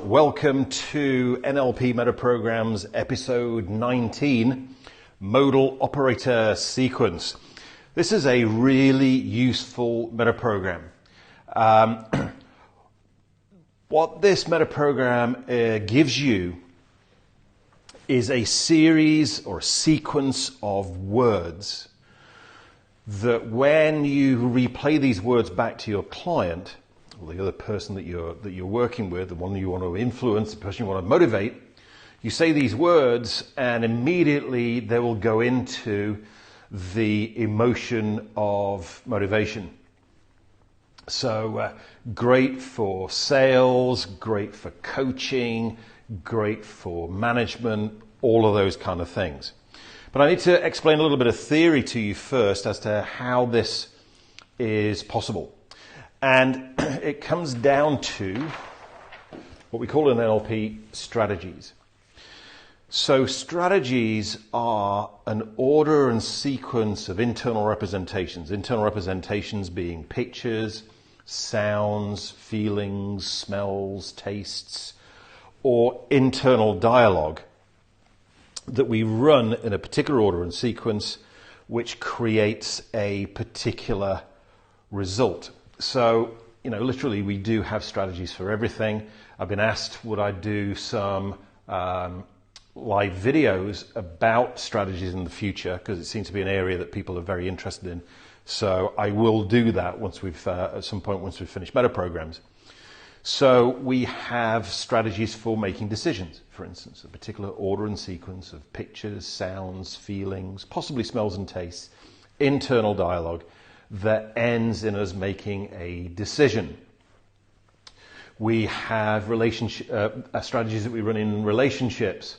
Welcome to NLP Metaprograms episode 19, Modal Operator Sequence. This is a really useful metaprogram. What this metaprogram gives you is a series or a sequence of words that when you replay these words back to your client, or the other person that you're working with, the one you want to influence, the person you want to motivate, you say these words and immediately they will go into the emotion of motivation. So great for sales, great for coaching, great for management, all of those kind of things. But I need to explain a little bit of theory to you first as to how this is possible. And it comes down to what we call in NLP strategies. So strategies are an order and sequence of internal representations being pictures, sounds, feelings, smells, tastes, or internal dialogue that we run in a particular order and sequence which creates a particular result. So, literally we do have strategies for everything. I've been asked would I do some live videos about strategies in the future, because it seems to be an area that people are very interested in. So I will do that at some point once we've finished Metaprograms. So we have strategies for making decisions, for instance, a particular order and sequence of pictures, sounds, feelings, possibly smells and tastes, internal dialogue that ends in us making a decision. We have strategies that we run in relationships,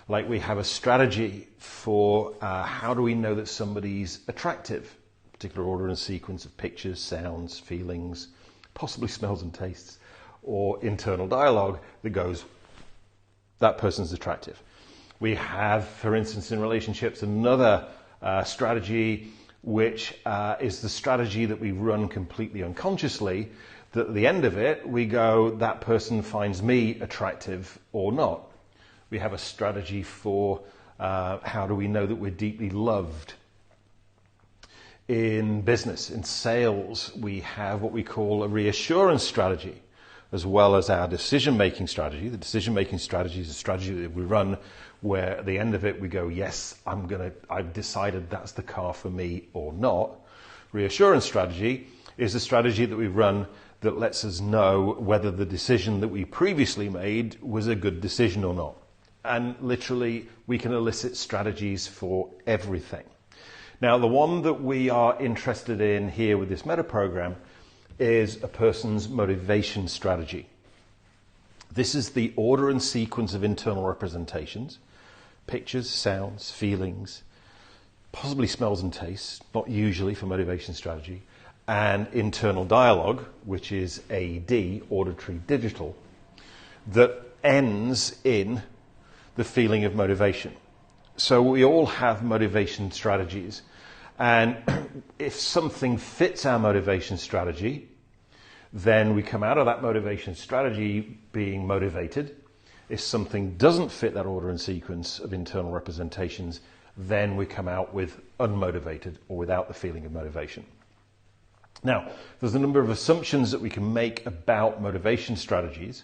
like we have a strategy for how do we know that somebody's attractive, a particular order and sequence of pictures, sounds, feelings, possibly smells and tastes, or internal dialogue that goes, that person's attractive. We have, for instance, in relationships, another strategy which is the strategy that we run completely unconsciously, that at the end of it, we go, that person finds me attractive or not. We have a strategy for how do we know that we're deeply loved. In business, in sales, we have what we call a reassurance strategy, as well as our decision-making strategy. The decision-making strategy is a strategy that we run where at the end of it we go, yes, I've decided that's the car for me or not. Reassurance strategy is a strategy that we run that lets us know whether the decision that we previously made was a good decision or not. And literally, we can elicit strategies for everything. Now, the one that we are interested in here with this metaprogram is a person's motivation strategy. This is the order and sequence of internal representations, pictures, sounds, feelings, possibly smells and tastes, not usually for motivation strategy, and internal dialogue, which is AD, auditory digital, that ends in the feeling of motivation. So we all have motivation strategies, and if something fits our motivation strategy, then we come out of that motivation strategy being motivated. If something doesn't fit that order and sequence of internal representations, then we come out with unmotivated or without the feeling of motivation. Now, there's a number of assumptions that we can make about motivation strategies,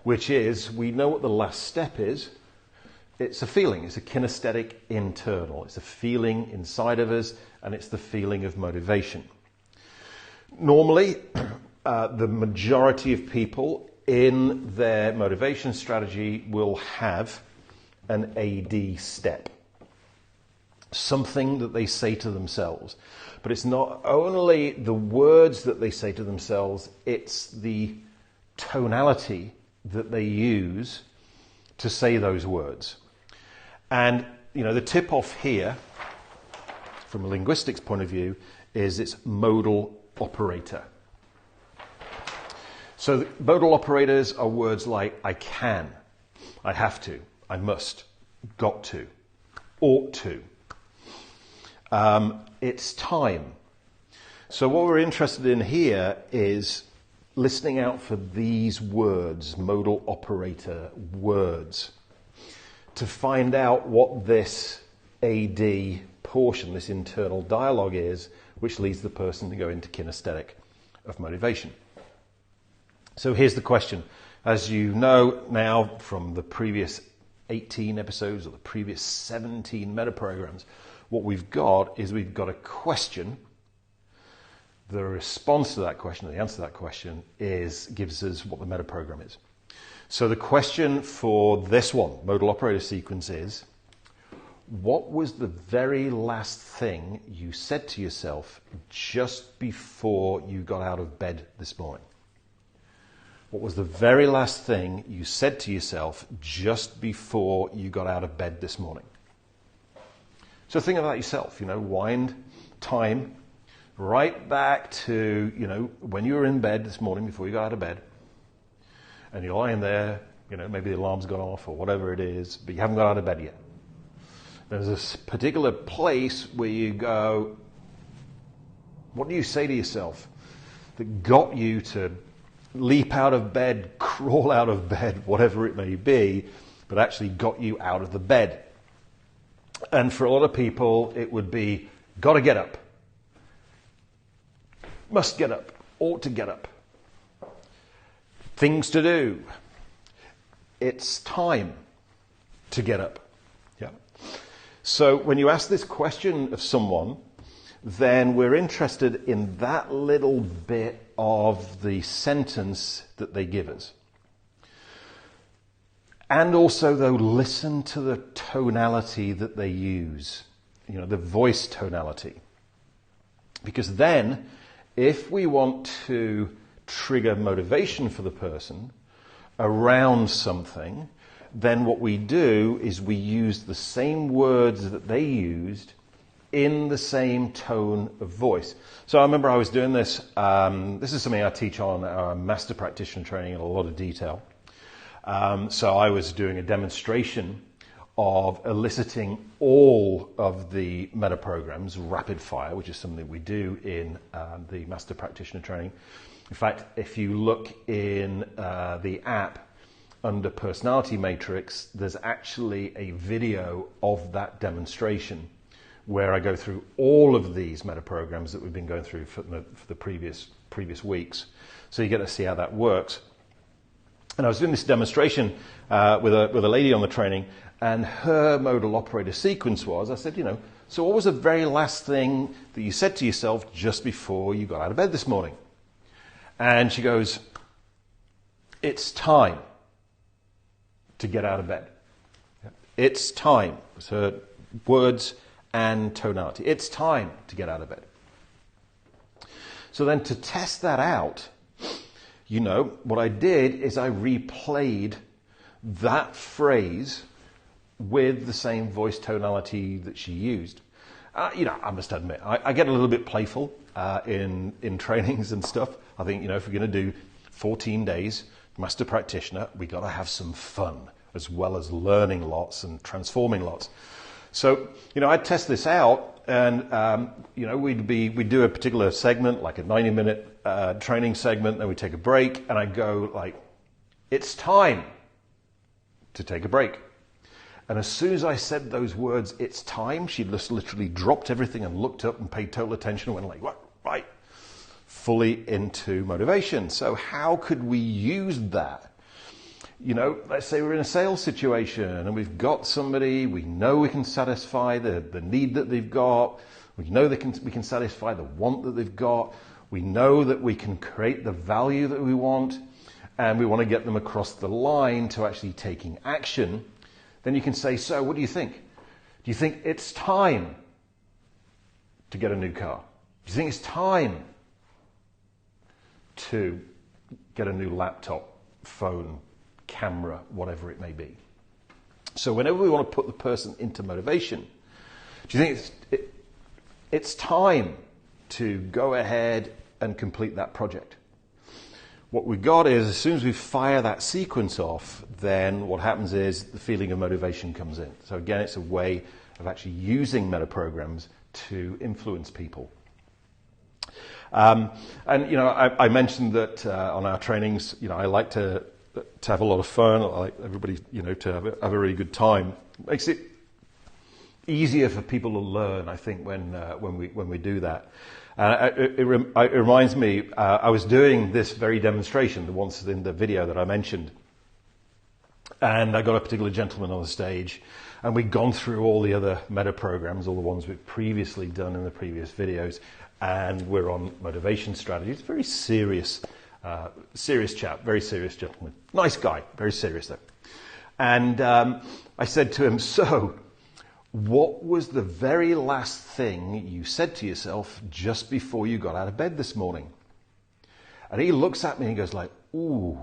which is we know what the last step is. It's a feeling, it's a kinesthetic internal. It's a feeling inside of us, and it's the feeling of motivation. Normally, the majority of people in their motivation strategy will have an AD step, something that they say to themselves. But it's not only the words that they say to themselves, it's the tonality that they use to say those words. And, the tip-off here, from a linguistics point of view, is it's modal operator. So the modal operators are words like I can, I have to, I must, got to, ought to. It's time. So what we're interested in here is listening out for these words, modal operator words, to find out what this AD portion, this internal dialogue is, which leads the person to go into kinesthetic of motivation. So here's the question. As you know now from the previous 18 episodes or the previous 17 metaprograms, what we've got is we've got a question. The response to that question, or the answer to that question, gives us what the metaprogram is. So the question for this one, modal operator sequence, is, what was the very last thing you said to yourself just before you got out of bed this morning? What was the very last thing you said to yourself just before you got out of bed this morning? So think about yourself, wind time right back to, when you were in bed this morning before you got out of bed, and you're lying there, maybe the alarm's gone off or whatever it is, but you haven't got out of bed yet. There's this particular place where you go, what do you say to yourself that got you to leap out of bed, crawl out of bed, whatever it may be, but actually got you out of the bed? And for a lot of people, it would be, got to get up, must get up, ought to get up, things to do, it's time to get up. Yeah. So when you ask this question of someone, then we're interested in that little bit of the sentence that they give us. And also, though, listen to the tonality that they use, the voice tonality. Because then, if we want to trigger motivation for the person around something, then what we do is we use the same words that they used in the same tone of voice. So I remember I was doing this. This is something I teach on our master practitioner training in a lot of detail. So I was doing a demonstration of eliciting all of the metaprograms rapid fire, which is something we do in the master practitioner training. In fact, if you look in the app under personality matrix, there's actually a video of that demonstration where I go through all of these metaprograms that we've been going through for the previous weeks. So you get to see how that works. And I was doing this demonstration with a lady on the training, and her modal operator sequence was, I said, so what was the very last thing that you said to yourself just before you got out of bed this morning? And she goes, it's time to get out of bed. It's time. It was her words and tonality. It's time to get out of bed. So then to test that out, what I did is I replayed that phrase with the same voice tonality that she used. I must admit, I get a little bit playful in trainings and stuff. I think, if we're going to do 14 days master practitioner, we got to have some fun as well as learning lots and transforming lots. So, I'd test this out, and we'd do a particular segment, like a 90-minute training segment, then we'd take a break, and I'd go like, it's time to take a break. And as soon as I said those words, it's time, she just literally dropped everything and looked up and paid total attention and went like, what? Right. Fully into motivation. So how could we use that? Let's say we're in a sales situation and we've got somebody, we know we can satisfy the need that they've got. We know we can satisfy the want that they've got. We know that we can create the value that we want, and we want to get them across the line to actually taking action. Then you can say, so what do you think? Do you think it's time to get a new car? Do you think it's time to get a new laptop, phone, camera, whatever it may be? So whenever we want to put the person into motivation, do you think it's time to go ahead and complete that project? What we got is, as soon as we fire that sequence off, then what happens is the feeling of motivation comes in. So again, it's a way of actually using metaprograms to influence people. And I mentioned that on our trainings, I like to have a lot of fun. I like everybody, to have a really good time. Makes it easier for people to learn, I think, when we do that. It reminds me, I was doing this very demonstration, the ones in the video that I mentioned, and I got a particular gentleman on the stage, and we'd gone through all the other metaprograms, all the ones we'd previously done in the previous videos, and we're on motivation strategies. Very serious chap, very serious gentleman. Nice guy, very serious though. And I said to him, so, what was the very last thing you said to yourself just before you got out of bed this morning? And he looks at me and he goes like, ooh,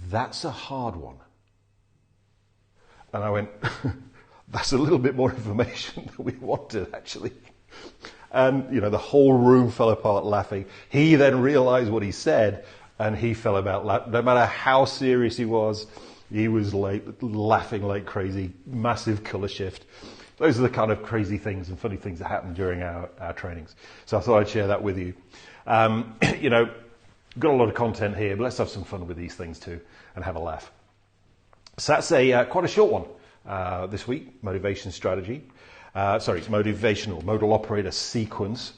that's a hard one. And I went, that's a little bit more information than we wanted, actually. And, the whole room fell apart laughing. He then realized what he said, and he fell about laughing. No matter how serious he was laughing like crazy, massive color shift. Those are the kind of crazy things and funny things that happen during our trainings. So I thought I'd share that with you. Got a lot of content here, but let's have some fun with these things too and have a laugh. So that's quite a short one this week, motivation strategy. It's motivational, modal operator sequence,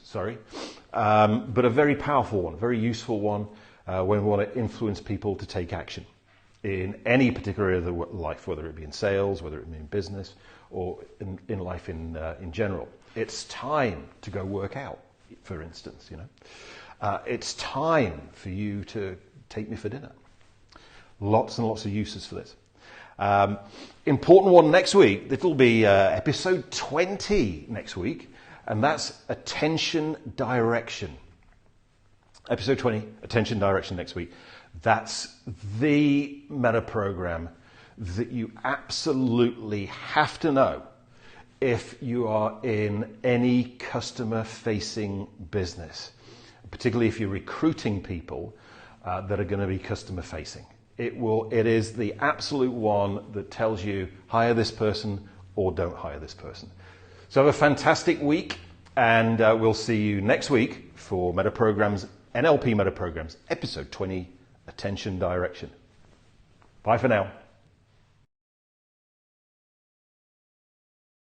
but a very powerful one, a very useful one when we want to influence people to take action in any particular area of their life, whether it be in sales, whether it be in business, or in life in general. It's time to go work out, for instance, It's time for you to take me for dinner. Lots and lots of uses for this. Important one next week. It'll be episode 20 next week, and that's attention direction. Episode 20, attention direction next week. That's the metaprogram that you absolutely have to know if you are in any customer-facing business, particularly if you're recruiting people that are going to be customer-facing. It is the absolute one that tells you hire this person or don't hire this person. So have a fantastic week, and we'll see you next week for Metaprograms, NLP Metaprograms, episode 20, Attention Direction. Bye for now.